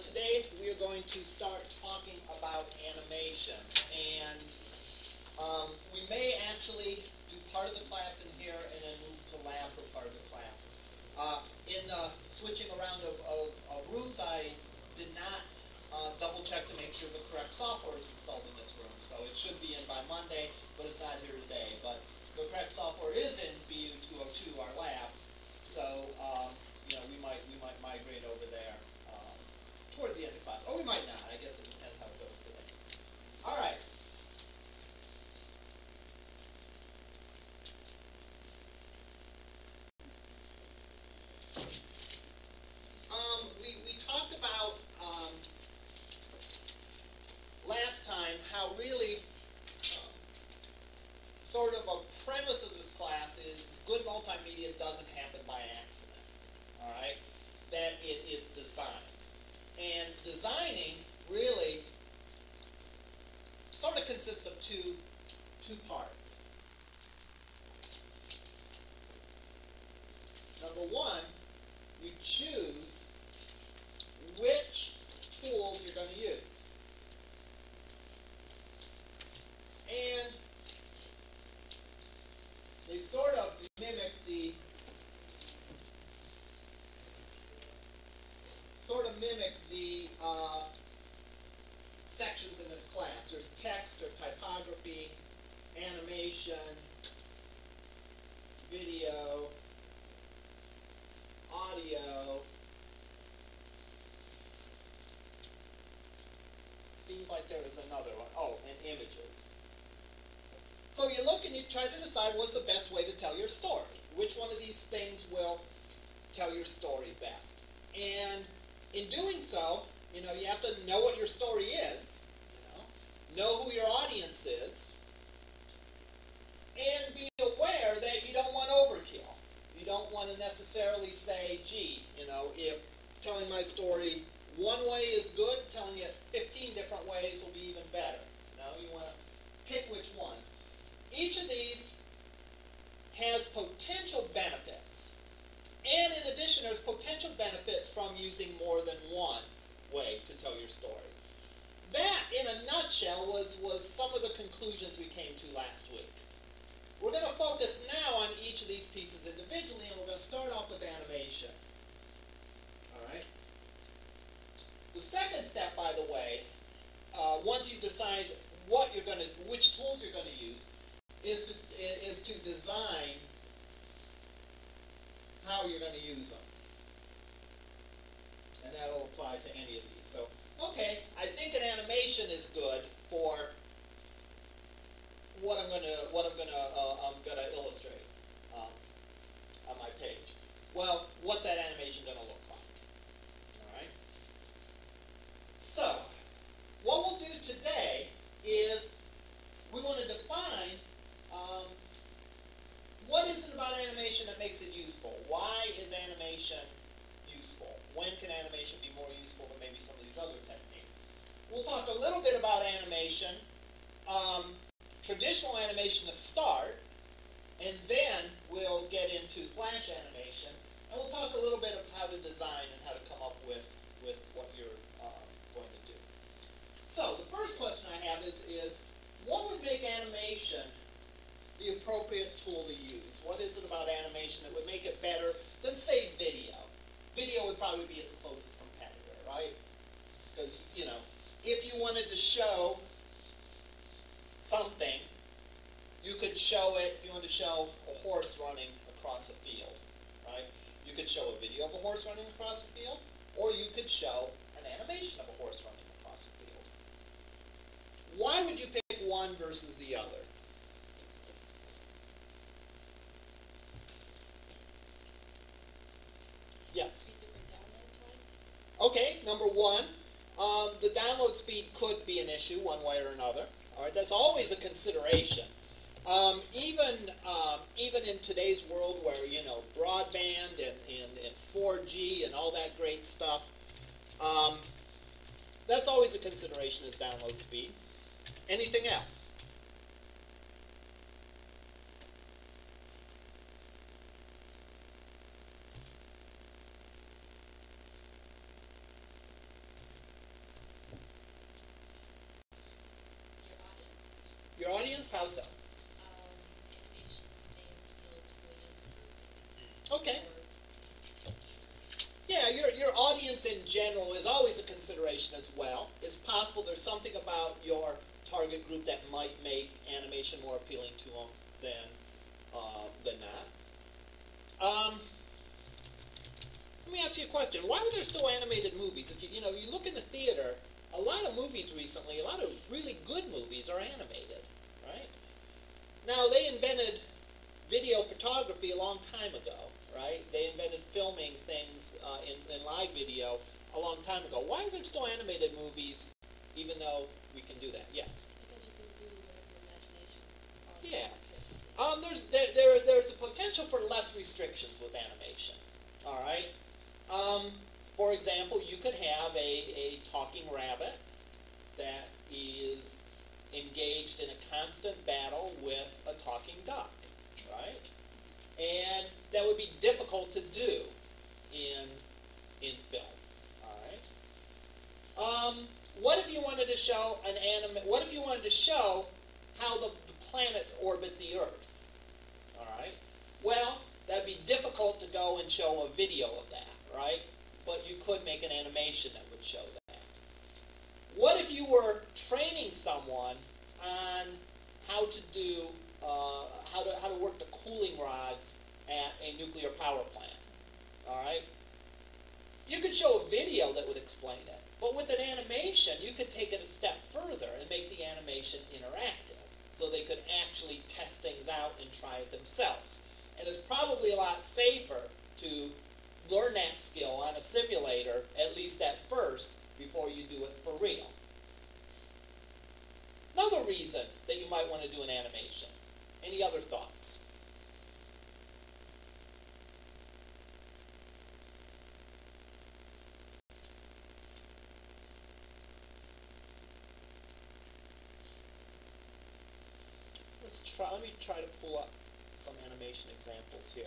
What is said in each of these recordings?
Today we are going to start talking about animation, and we may actually do part of the class in here and then move to lab for part of the class. In the switching around of rooms, I did not double check to make sure the correct software is installed in this room, so it should be in by Monday, but it's not here today. But the correct software is in BU 202, our lab, so we might migrate over there towards the end of class, or we might not. I guess it depends how it goes today. All right. We talked about last time how really sort of a premise of this class is good multimedia doesn't happen by accident. All right, that it is designed. And designing really sort of consists of two parts. Number one, you choose which tools you're going to use. And they sort of mimic the sections in this class. There's text or typography, animation, video, audio. Seems like there is another one. Oh, and images. So you look and you try to decide what's the best way to tell your story. Which one of these things will tell your story best? And in doing so, you have to know what your story is, know who your audience is, and be aware that you don't want overkill. You don't want to necessarily say, gee, if telling my story one way is good, telling it 15 different ways will be even better. You want to pick which ones. Each of these has potential benefits. And in addition, there's potential benefits from using more than one way to tell your story. That, in a nutshell, was some of the conclusions we came to last week. We're going to focus now on each of these pieces individually, and we're going to start off with animation. All right? The second step, by the way, once you decide which tools you're going to use, is to design how you're going to use them. And that will apply to any of these. So, okay, I think an animation is good for what I'm gonna illustrate on my page. Well, what's that animation going to look like? All right. So, what we'll do today is we want to define what is it about animation that makes it useful? Why is animation useful? When can animation be more useful than maybe some of these other techniques? We'll talk a little bit about animation, traditional animation to start, and then we'll get into flash animation, and we'll talk a little bit of how to design and how to come up with what you're going to do. So the first question I have is what would make animation the appropriate tool to use? What is it about animation that would make it better than, say, video? Video would probably be its closest competitor, right? Because, if you wanted to show something, you could show it, if you wanted to show a horse running across a field, right? You could show a video of a horse running across a field, or you could show an animation of a horse running across a field. Why would you pick one versus the other? Yes. Okay, number one, the download speed could be an issue one way or another. All right, that's always a consideration. Even in today's world where, broadband and 4G and all that great stuff, that's always a consideration is download speed. Anything else? Your audience? How so? Animations may appeal to a younger group. Okay. Yeah, your audience in general is always a consideration as well. It's possible there's something about your target group that might make animation more appealing to them than not. Let me ask you a question. Why are there still animated movies? If you look in the theater, a lot of movies recently, a lot of really good movies are animated, right? Now, they invented video photography a long time ago, right? They invented filming things in live video a long time ago. Why is there still animated movies, even though we can do that? Yes? Because you can do whatever your imagination calls Yeah. for. There's a potential for less restrictions with animation, all right? For example, you could have a talking rabbit that is engaged in a constant battle with a talking duck, right? And that would be difficult to do in film, all right? What if you wanted to show What if you wanted to show how the planets orbit the Earth? All right. Well, that'd be difficult to go and show a video of that, right? But you could make an animation that would show that. What if you were training someone on how to do how to work the cooling rods at a nuclear power plant? All right. You could show a video that would explain it, but with an animation, you could take it a step further and make the animation interactive, so they could actually test things out and try it themselves. And it's probably a lot safer to learn that skill on a simulator, at least at first, before you do it for real. Another reason that you might want to do an animation. Any other thoughts? Let me try to pull up some animation examples here.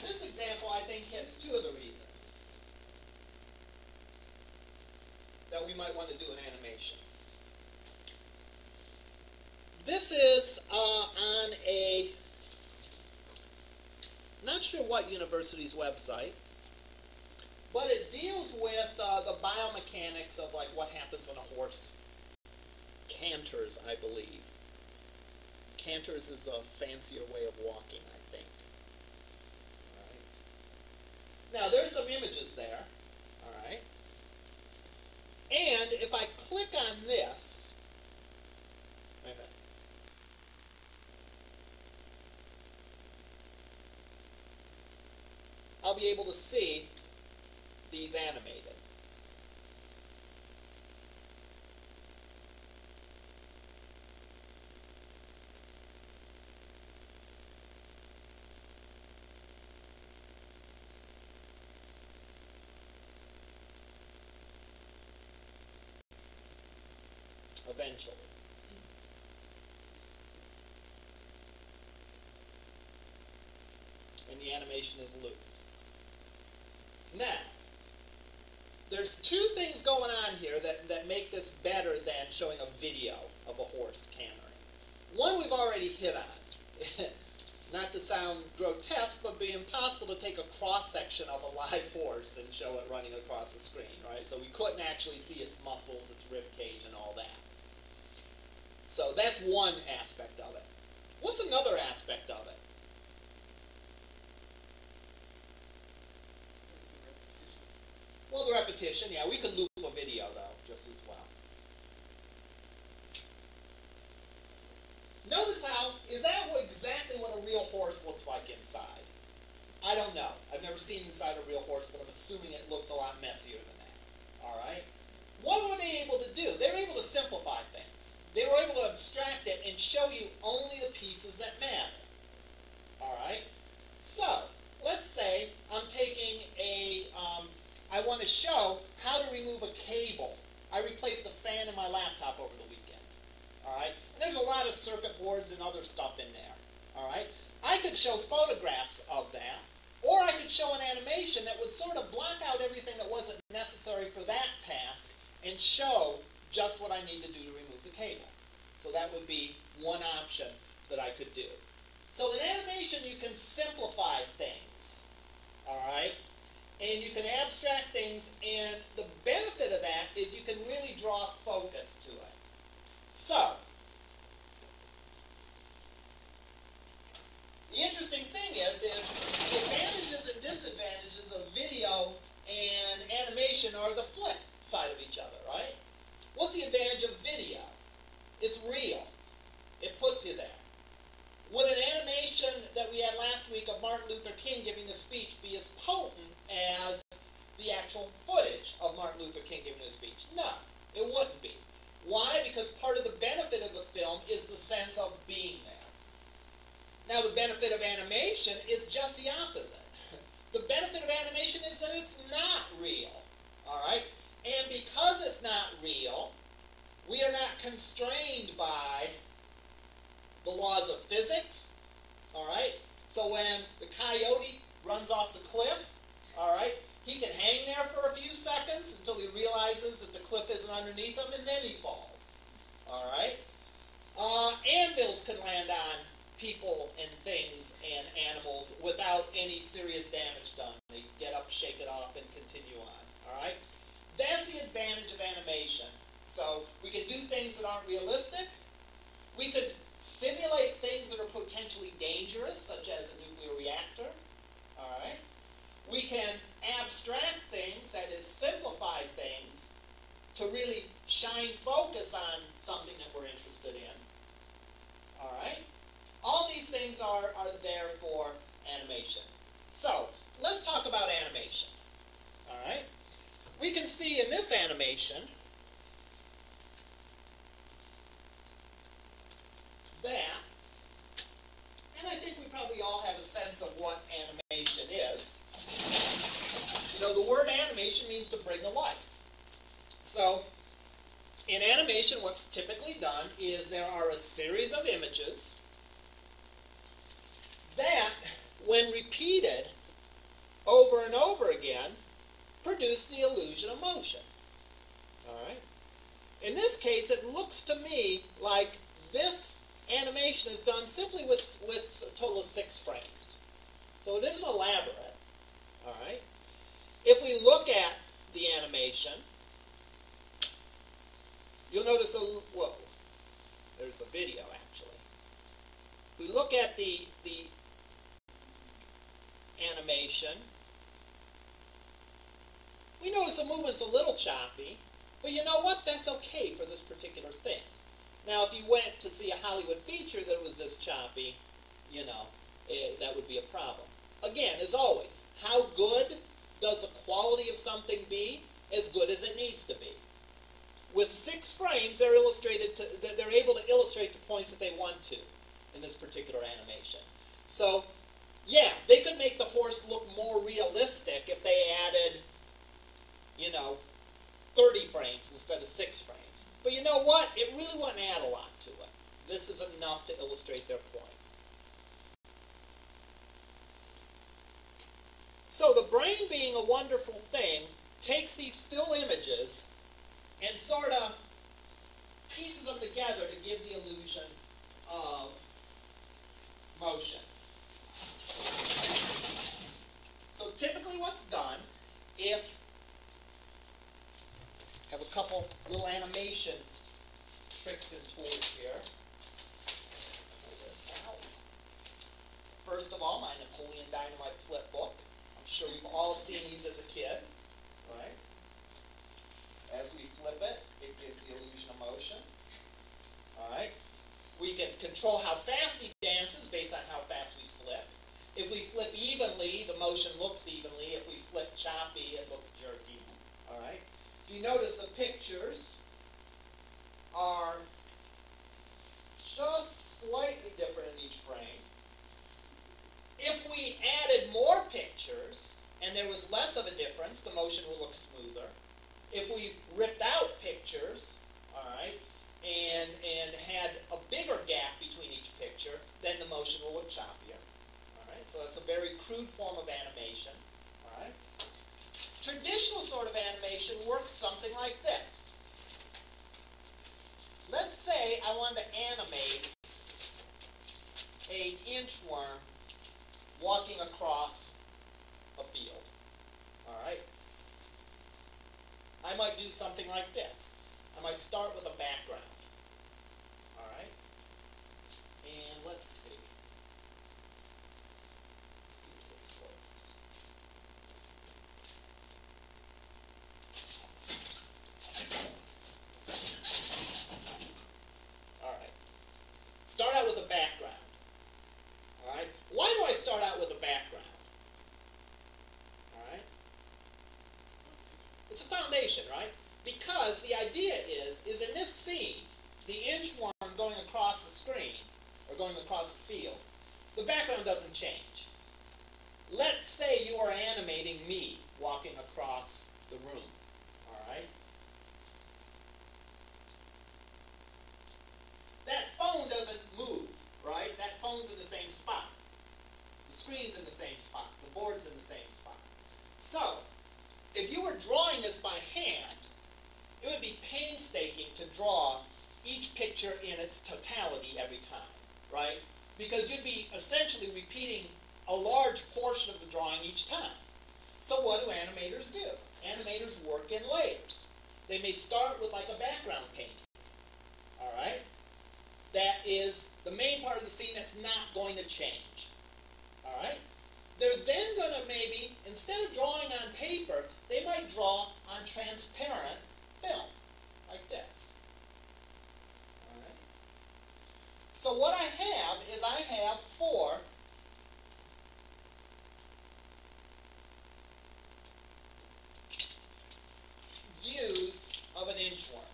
This example, I think, hits two of the reasons that we might want to do an animation. This is on a, not sure what university's website, but it deals with the biomechanics of like what happens when a horse canters, I believe. Canters is a fancier way of walking, I think. All right. Now, there's some images there. All right. And if I click on this, wait a minute. I'll be able to see these animated. Eventually. And the animation is looped. Now, there's two things going on here that make this better than showing a video of a horse cantering. One we've already hit on. Not to sound grotesque, but be impossible to take a cross-section of a live horse and show it running across the screen, right? So we couldn't actually see its muscles, its rib cage, and all that. So that's one aspect of it. What's another aspect of it? Well, the repetition, yeah, we could loop a video, though, just as well. Notice how, is that exactly what a real horse looks like inside? I don't know. I've never seen inside a real horse, but I'm assuming it looks a lot messier than that. All right? What were they able to do? They were able to simplify things. They were able to abstract it and show you only the pieces that matter. All right? So, let's say I'm taking I want to show how to remove a cable. I replaced the fan in my laptop over the weekend. All right? And there's a lot of circuit boards and other stuff in there. All right? I could show photographs of that, or I could show an animation that would sort of block out everything that wasn't necessary for that task and show just what I need to do to remove the cable. So that would be one option that I could do. So in animation, you can simplify things. All right? And you can abstract things, and the benefit of that is you can really draw focus to it. So, the interesting thing is the advantages and disadvantages of video and animation are the flip side of each other, right? What's the advantage of video? It's real. It puts you there. Would an animation that we had last week of Martin Luther King giving a speech be as potent as the actual footage of Martin Luther King giving a speech? No, it wouldn't be. Why? Because part of the benefit of the film is the sense of being there. Now, the benefit of animation is just the opposite. The benefit of animation is that it's not real. All right? And because it's not real, we are not constrained by the laws of physics. All right? So when the coyote runs off the cliff, all right, he can hang there for a few seconds until he realizes that the cliff isn't underneath him, and then he falls. All right? Anvils can land on people and things and animals without any serious damage done. They get up, shake it off, and continue on. All right? That's the advantage of animation. So we can do things that aren't realistic. We could simulate things that are potentially dangerous, such as a nuclear reactor. All right? We can abstract things, that is, simplify things, to really shine focus on something that we're interested in. All right? All these things are there for animation. So, let's talk about animation. All right? We can see in this animation that, and I think we probably all have a sense of what animation is. You know, the word animation means to bring to life. So, in animation, what's typically done is there are a series of images that, when repeated over and over again, produce the illusion of motion. All right? In this case, it looks to me like this animation is done simply with a total of 6 frames. So it isn't elaborate. All right? If we look at the animation, you'll notice whoa, there's a video actually. If we look at the animation, we notice the movement's a little choppy, but you know what? That's okay for this particular thing. Now, if you went to see a Hollywood feature that was this choppy, you know, that would be a problem. Again, as always, how good does the quality of something be? As good as it needs to be. With 6 frames, they're able to illustrate the points that they want to in this particular animation. So, yeah, they could make the horse look more realistic if they added, you know, 30 frames instead of 6 frames. But you know what? It really wouldn't add a lot to it. This is enough to illustrate their point. So the brain, being a wonderful thing, takes these still images and sort of pieces them together to give the illusion of motion. So typically what's done, if I have a couple little animation tricks and tools here. Pull this out. First of all, my Napoleon Dynamite flip book. I'm sure you've all seen these as a kid. right? As we flip it, it gives the illusion of motion. All right? We can control how fast he dances based on how fast we flip. If we flip evenly, the motion looks evenly. If we flip choppy, it looks jerky. All right? If you notice, the pictures are just slightly different in each frame. If we added more pictures and there was less of a difference, the motion will look smoother. If we ripped out pictures, all right, and had a bigger gap between each picture, then the motion will look choppier. All right, so that's a very crude form of animation. All right. Traditional sort of animation works something like this. Let's say I wanted to animate an inchworm walking across a field. All right. I might do something like this. I might start with a background. All right. And let's see. Let's see if this works. All right. Start out with a background. All right. Why do I start out with a background? All right. It's a foundation, right? Because the idea is in this scene, the inchworm going across the screen, or going across the field, the background doesn't change. Let's say you are animating me walking across the room, all right? That phone doesn't move, right? That phone's in the same spot. The screen's in the same spot. The board's in the same spot. So, if you were drawing this by hand, it would be painstaking to draw each picture in its totality every time, right? Because you'd be essentially repeating a large portion of the drawing each time. So what do animators do? Animators work in layers. They may start with like a background painting, all right? That is the main part of the scene that's not going to change, all right? They're then going to maybe, instead of drawing on paper, they might draw on transparent film, like this. All right. So what I have is I have 4 views of an inchworm.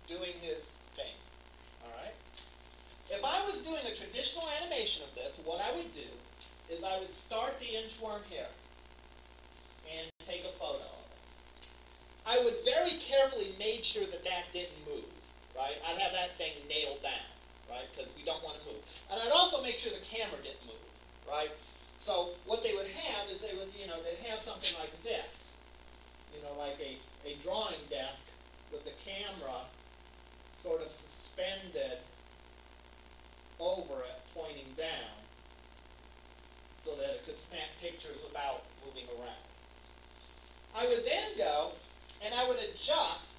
Doing his thing. All right. If I was doing a traditional animation of this, what I would do is I would start the inchworm here and take a photo of it. I would very carefully make sure that that didn't move, right? I'd have that thing nailed down, right? Because we don't want to move. And I'd also make sure the camera didn't move, right? So what they would have is they would, they'd have something like this, like a drawing desk with the camera sort of suspended over it, pointing down, so that it could snap pictures without moving around. I would then go and I would adjust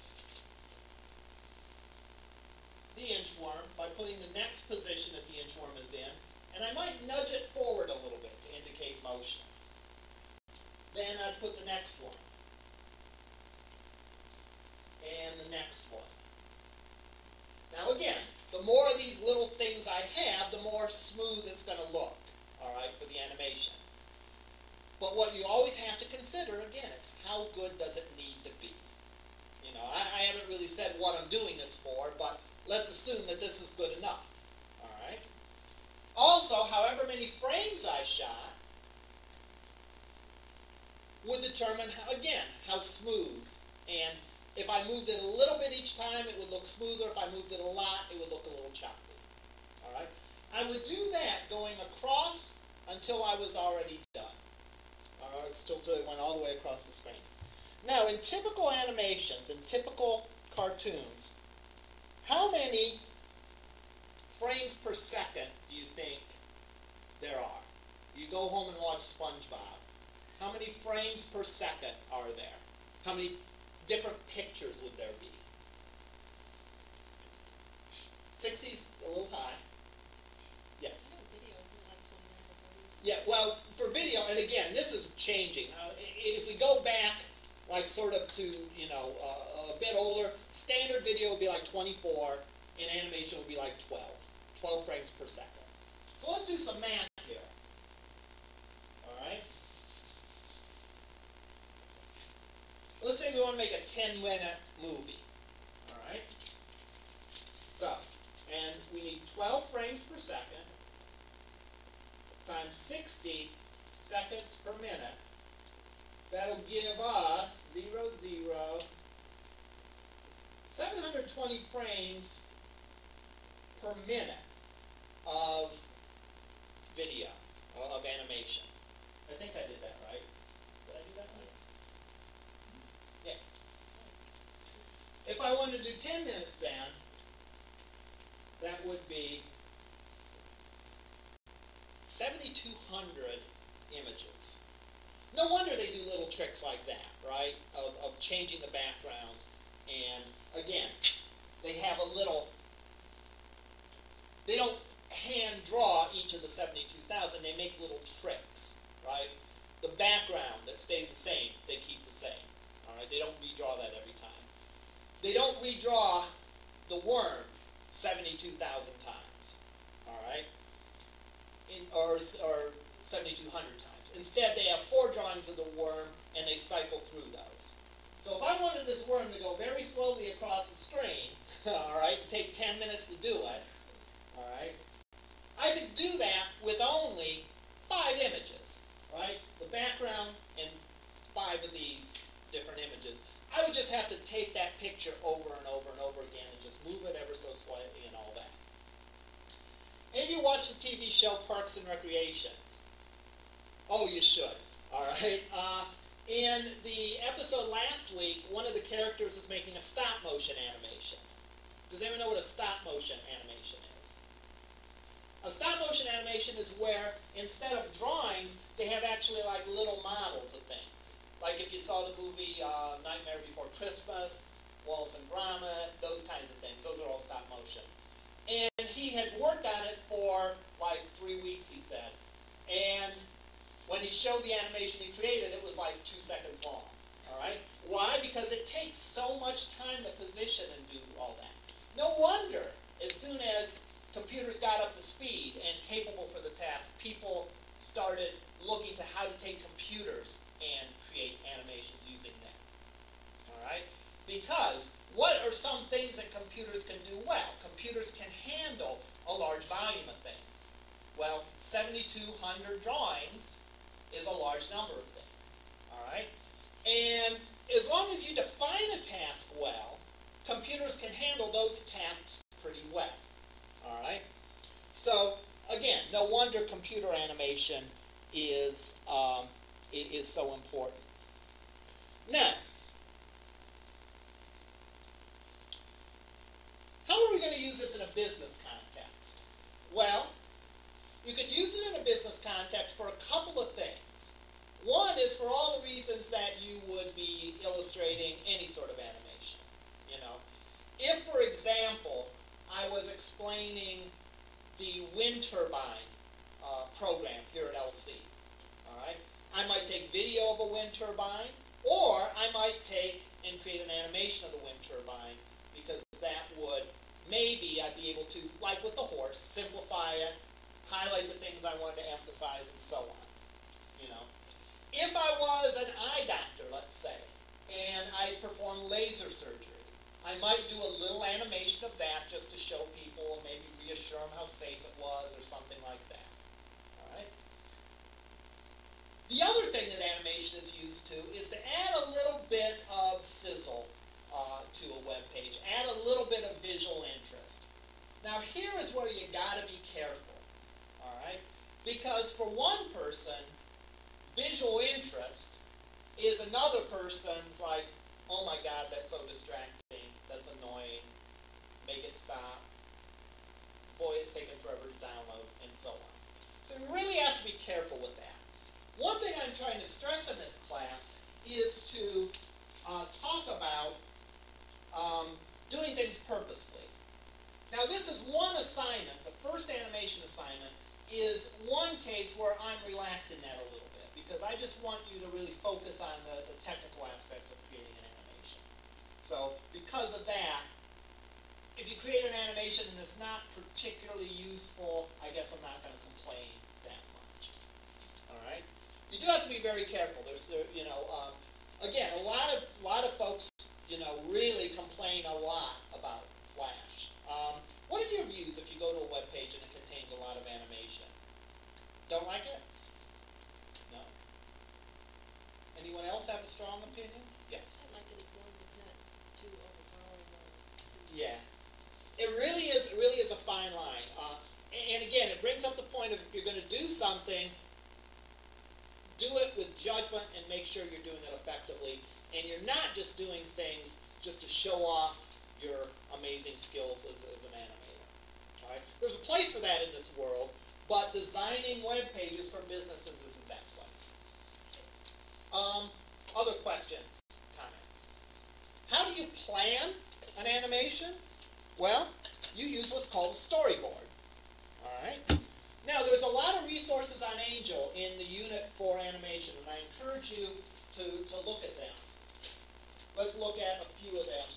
the inchworm by putting the next position that the inchworm is in, and I might nudge it forward a little bit to indicate motion. Then I'd put the next one, and the next one. Now again, the more of these little things I have, the more smooth it's going to look, all right, for the animation. But what you always have to consider, again, is how good does it need to be? I haven't really said what I'm doing this for, but let's assume that this is good enough, all right? Also, however many frames I shot would determine, how smooth. And if I moved it a little bit each time, it would look smoother. If I moved it a lot, it would look a little choppy, all right? I would do that going across until I was already done. All right, until it went all the way across the screen. Now, in typical animations, in typical cartoons, how many frames per second do you think there are? You go home and watch SpongeBob. How many frames per second are there? How many different pictures would there be? 60's a little high. Yes? I have a video of like 29 or 30 or something. Yeah, well, for video, and again, this is changing. If we go back, like sort of to, a bit older, standard video would be like 24, and animation would be like 12 frames per second. So let's do some math here. All right? Let's say we want to make a 10-minute movie. All right? So, and we need 12 frames per second times 60 seconds per minute. That'll give us 720 frames per minute of video, of animation. I think I did that right. Did I do that right? Yeah. If I wanted to do 10 minutes then, that would be 7,200 images. No wonder they do little tricks like that, right? Of changing the background. And again, they have a little, they don't hand draw each of the 72,000, they make little tricks, right? The background that stays the same, they keep the same. All right, they don't redraw that every time. They don't redraw the worm 72,000 times. All right? Or 7,200 times. Instead, they have 4 drawings of the worm, and they cycle through those. So if I wanted this worm to go very slowly across the screen, all right, take 10 minutes to do it, all right, I could do that with only 5 images, right? The background and 5 of these different images. I would just have to take that picture over and over and over again and just move it ever so slightly and all that. If you watch the TV show Parks and Recreation, oh, you should, all right? In the episode last week, one of the characters was making a stop-motion animation. Does anyone know what a stop-motion animation is? A stop-motion animation is where, instead of drawings, they have actually like little models of things. Like if you saw the movie Nightmare Before Christmas, Wallace and Gromit, those kinds of things. Those are all stop-motion. And he had worked on it for like 3 weeks, he said. And when he showed the animation he created, it was like 2 seconds long. All right? Why? Because it takes so much time to position and do all that. No wonder, as soon as computers got up to speed and capable for the task, people started looking to how to take computers and create animations using them. All right? Because what are some things that computers can do well? Computers can handle a large volume of things. Well, 7,200 drawings is a large number of things. All right? And as long as you define a task well, computers can handle those tasks pretty well. All right? So, again, no wonder computer animation is so important. Now, how are we going to use this in a business context? Well, you could use it in a business context for a couple of things. One is for all the reasons that you would be illustrating any sort of animation. You know, if, for example, I was explaining the wind turbine program here at LC, all right, I might take video of a wind turbine, or I might take and create an animation of the wind turbine, because that would, maybe I'd be able to, like with the horse, simplify it, highlight the things I wanted to emphasize, and so on. You know, if I was an eye doctor, let's say, and I performed laser surgery, I might do a little animation of that just to show people, maybe reassure them how safe it was, or something like that. All right. The other thing that animation is used to is to add a little bit of sizzle to a web page, add a little bit of visual interest. Now here is where you got to be careful, all right? Because for one person, visual interest is another person's like, oh my God, that's so distracting, that's annoying, make it stop, boy, it's taking forever to download, and so on. So you really have to be careful with that. One thing I'm trying to stress in this class is to talk about doing things purposefully. Now this is one assignment, the first animation assignment, is one case where I'm relaxing that a little bit, because I just want you to really focus on the technical aspects of creating an animation. So because of that, if you create an animation and it's not particularly useful, I guess I'm not going to complain that much. All right. You do have to be very careful. Again, a lot of folks, really complain a lot about Flash. What are your views if you go to a web page and it contains a lot of animation? Don't like it? No. Anyone else have a strong opinion? Yes. I like it as long as it's not too overpowering or too... Yeah. It really is a fine line. And again, it brings up the point of, if you're going to do something, do it with judgment and make sure you're doing it effectively. And you're not just doing things just to show off your amazing skills as an animator. All right? There's a place for that in this world, but designing web pages for businesses isn't that place. Other questions, comments? How do you plan an animation? Well, you use what's called a storyboard. All right? Now, there's a lot of resources on Angel in the unit for animation, and I encourage you to look at them. Let's look at a few of them.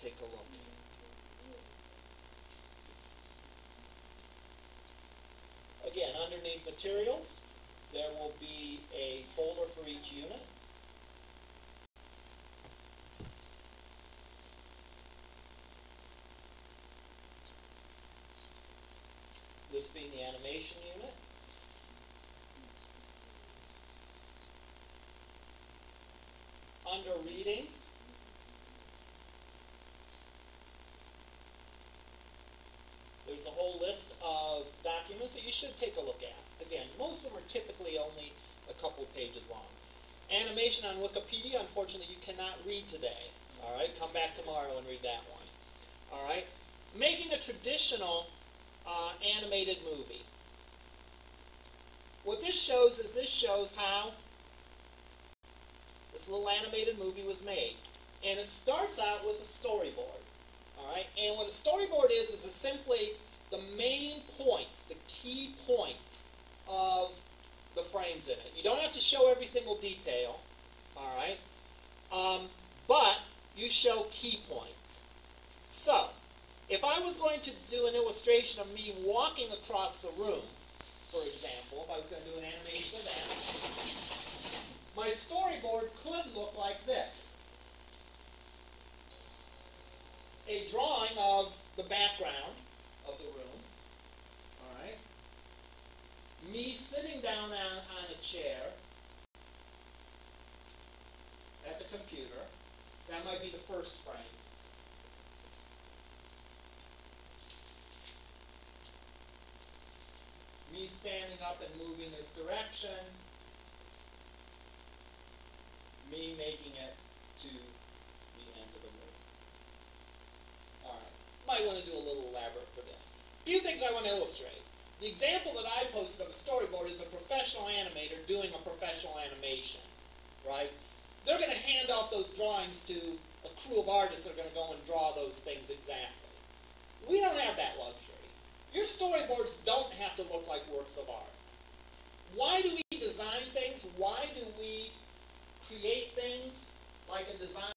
Take a look. Again, underneath materials, there will be a folder for each unit. This being the animation unit. Under readings, there's a whole list of documents that you should take a look at. Again, most of them are typically only a couple pages long. Animation on Wikipedia, unfortunately, you cannot read today. All right, come back tomorrow and read that one. All right, making a traditional animated movie. What this shows is how this little animated movie was made. And it starts out with a storyboard. All right, and what a storyboard is simply the main points, the key points of the frames in it. You don't have to show every single detail, all right, but you show key points. So, if I was going to do an illustration of me walking across the room, for example, if I was going to do an animation of that, my storyboard could look like this. A drawing of the background of the room, all right? Me sitting down on a chair at the computer. That might be the first frame. Me standing up and moving this direction. Me making it to the end of the room. All right. Might want to do a little elaborate for this. A few things I want to illustrate. The example that I posted of a storyboard is a professional animator doing a professional animation, right? They're going to hand off those drawings to a crew of artists that are going to go and draw those things exactly. We don't have that luxury. Your storyboards don't have to look like works of art. Why do we design things? Why do we create things like a design